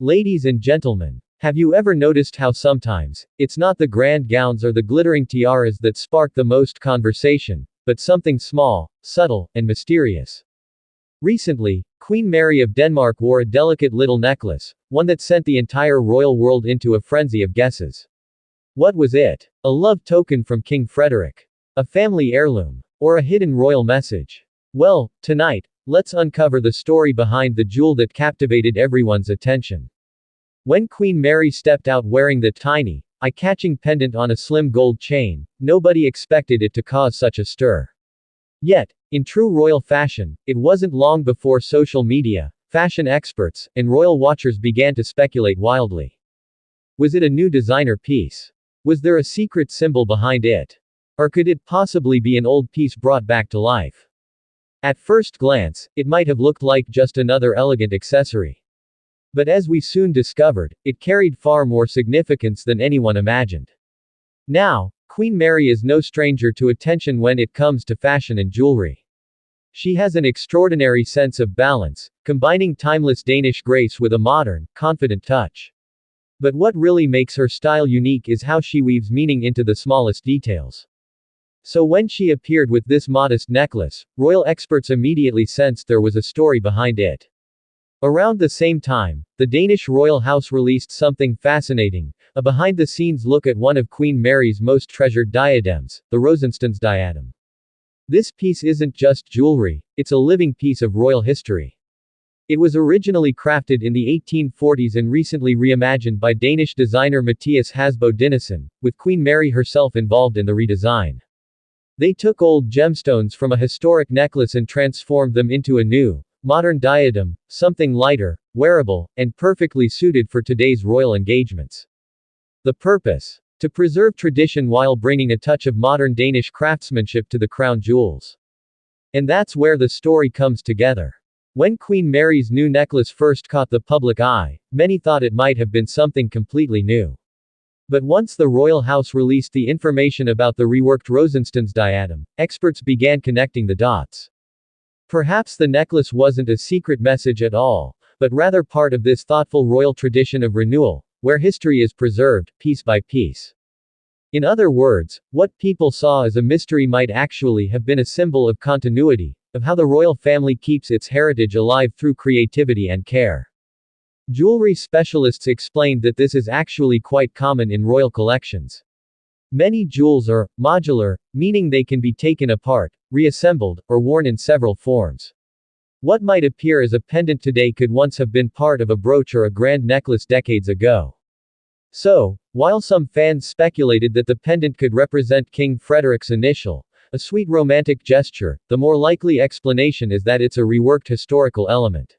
Ladies and gentlemen, have you ever noticed how sometimes, it's not the grand gowns or the glittering tiaras that spark the most conversation, but something small, subtle, and mysterious? Recently, Queen Mary of Denmark wore a delicate little necklace, one that sent the entire royal world into a frenzy of guesses. What was it? A love token from King Frederik? A family heirloom? Or a hidden royal message? Well, tonight, let's uncover the story behind the jewel that captivated everyone's attention. When Queen Mary stepped out wearing the tiny, eye-catching pendant on a slim gold chain, nobody expected it to cause such a stir. Yet, in true royal fashion, it wasn't long before social media, fashion experts, and royal watchers began to speculate wildly. Was it a new designer piece? Was there a secret symbol behind it? Or could it possibly be an old piece brought back to life? At first glance, it might have looked like just another elegant accessory. But as we soon discovered, it carried far more significance than anyone imagined. Now, Queen Mary is no stranger to attention when it comes to fashion and jewelry. She has an extraordinary sense of balance, combining timeless Danish grace with a modern, confident touch. But what really makes her style unique is how she weaves meaning into the smallest details. So when she appeared with this modest necklace, royal experts immediately sensed there was a story behind it. Around the same time, the Danish royal house released something fascinating, a behind-the-scenes look at one of Queen Mary's most treasured diadems, the Rosenstans diadem. This piece isn't just jewelry, it's a living piece of royal history. It was originally crafted in the 1840s and recently reimagined by Danish designer Mathias Hasbo Dinesen, with Queen Mary herself involved in the redesign. They took old gemstones from a historic necklace and transformed them into a new, modern diadem, something lighter, wearable, and perfectly suited for today's royal engagements. The purpose? To preserve tradition while bringing a touch of modern Danish craftsmanship to the crown jewels. And that's where the story comes together. When Queen Mary's new necklace first caught the public eye, many thought it might have been something completely new. But once the royal house released the information about the reworked Rosenstans diadem, experts began connecting the dots. Perhaps the necklace wasn't a secret message at all, but rather part of this thoughtful royal tradition of renewal, where history is preserved, piece by piece. In other words, what people saw as a mystery might actually have been a symbol of continuity, of how the royal family keeps its heritage alive through creativity and care. Jewelry specialists explained that this is actually quite common in royal collections. Many jewels are modular, meaning they can be taken apart, reassembled, or worn in several forms. What might appear as a pendant today could once have been part of a brooch or a grand necklace decades ago. So, while some fans speculated that the pendant could represent King Frederik's initial, a sweet romantic gesture, the more likely explanation is that it's a reworked historical element.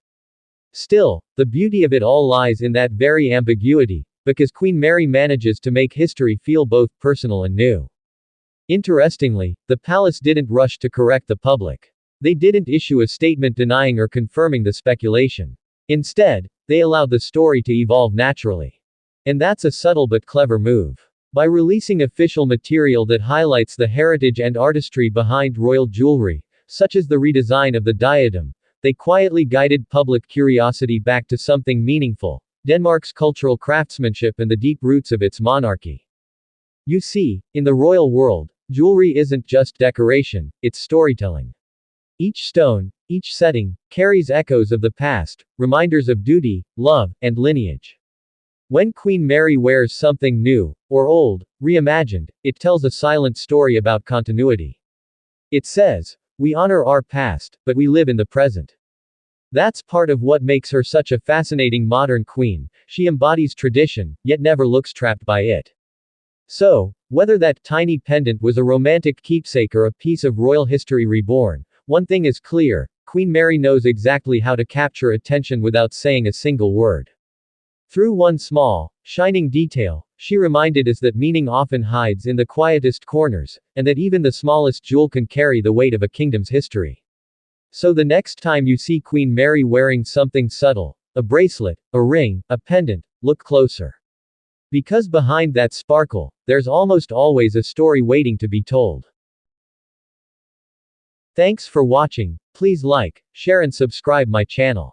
Still, the beauty of it all lies in that very ambiguity, because Queen Mary manages to make history feel both personal and new. Interestingly, the palace didn't rush to correct the public. They didn't issue a statement denying or confirming the speculation. Instead, they allowed the story to evolve naturally. And that's a subtle but clever move. By releasing official material that highlights the heritage and artistry behind royal jewelry, such as the redesign of the diadem, they quietly guided public curiosity back to something meaningful, Denmark's cultural craftsmanship and the deep roots of its monarchy. You see, in the royal world, jewelry isn't just decoration, it's storytelling. Each stone, each setting, carries echoes of the past, reminders of duty, love, and lineage. When Queen Mary wears something new, or old, reimagined, it tells a silent story about continuity. It says, we honor our past, but we live in the present. That's part of what makes her such a fascinating modern queen. She embodies tradition, yet never looks trapped by it. So, whether that tiny pendant was a romantic keepsake or a piece of royal history reborn, one thing is clear, Queen Mary knows exactly how to capture attention without saying a single word. Through one small, shining detail, she reminded us that meaning often hides in the quietest corners, and that even the smallest jewel can carry the weight of a kingdom's history. So the next time you see Queen Mary wearing something subtle, a bracelet, a ring, a pendant, look closer. Because behind that sparkle, there's almost always a story waiting to be told. Thanks for watching. Please like, share and subscribe my channel.